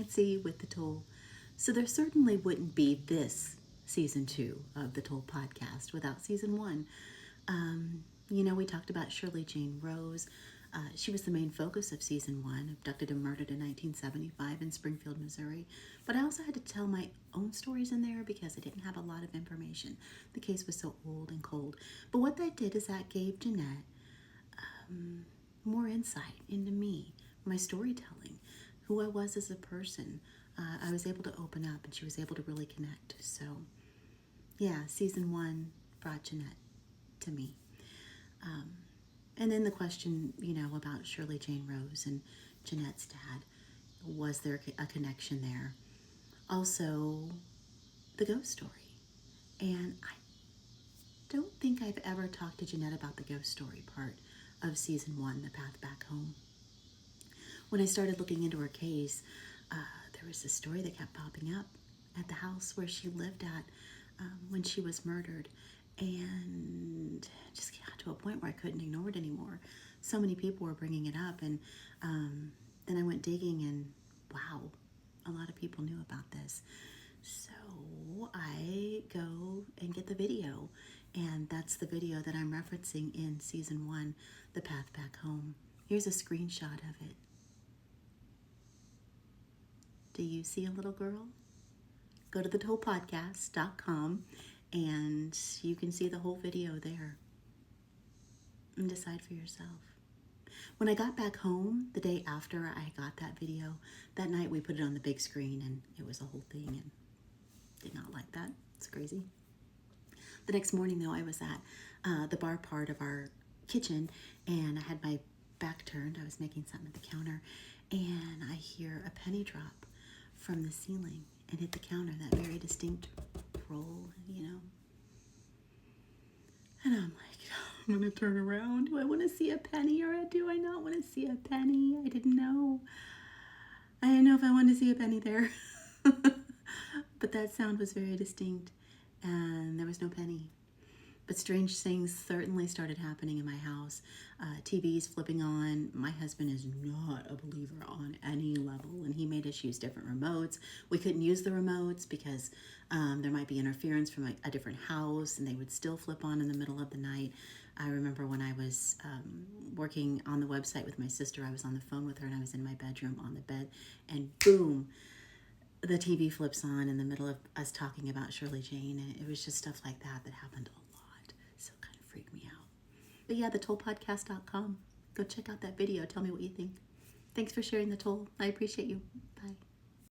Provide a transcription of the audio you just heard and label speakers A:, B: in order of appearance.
A: Nancy with The Toll. So there certainly wouldn't be this season 2 of The Toll podcast without season 1. We talked about Shirley Jane Rose. She was the main focus of season 1, abducted and murdered in 1975 in Springfield, Missouri. But I also had to tell my own stories in there because I didn't have a lot of information. The case was so old and cold. But what that did is that gave Jeanette more insight into me, my storytelling, who I was as a person. I was able to open up and she was able to really connect. So, yeah, season 1 brought Jeanette to me. And then the question, about Shirley Jane Rose and Jeanette's dad. Was there a connection there? Also, the ghost story. And I don't think I've ever talked to Jeanette about the ghost story part of season 1, The Path Back Home. When I started looking into her case, there was a story that kept popping up at the house where she lived at when she was murdered. And it just got to a point where I couldn't ignore it anymore. So many people were bringing it up, and then I went digging, and wow, a lot of people knew about this. So I go and get the video, and that's the video that I'm referencing in season 1, The Path Back Home. Here's a screenshot of it. Do you see a little girl? Go to thetollpodcast.com and you can see the whole video there and decide for yourself. When I got back home the day after I got that video, that night we put it on the big screen and it was a whole thing, and did not like that. It's crazy. The next morning though, I was at the bar part of our kitchen and I had my back turned. I was making something at the counter and I hear a penny drop from the ceiling and hit the counter, that very distinct roll, And I'm like, I'm going to turn around. Do I want to see a penny or do I not want to see a penny? I didn't know. I didn't know if I wanted to see a penny there. But that sound was very distinct and there was no penny. But strange things certainly started happening in my house. TVs flipping on. My husband is not a believer on any level, and he made us use different remotes. We couldn't use the remotes because there might be interference from a different house, and they would still flip on in the middle of the night. I remember when I was working on the website with my sister, I was on the phone with her, and I was in my bedroom on the bed, and boom, the TV flips on in the middle of us talking about Shirley Jane, and it was just stuff like that happened a lot. So it kind of freaked me out. But yeah, thetollpodcast.com. Go check out that video. Tell me what you think. Thanks for sharing The Toll. I appreciate you.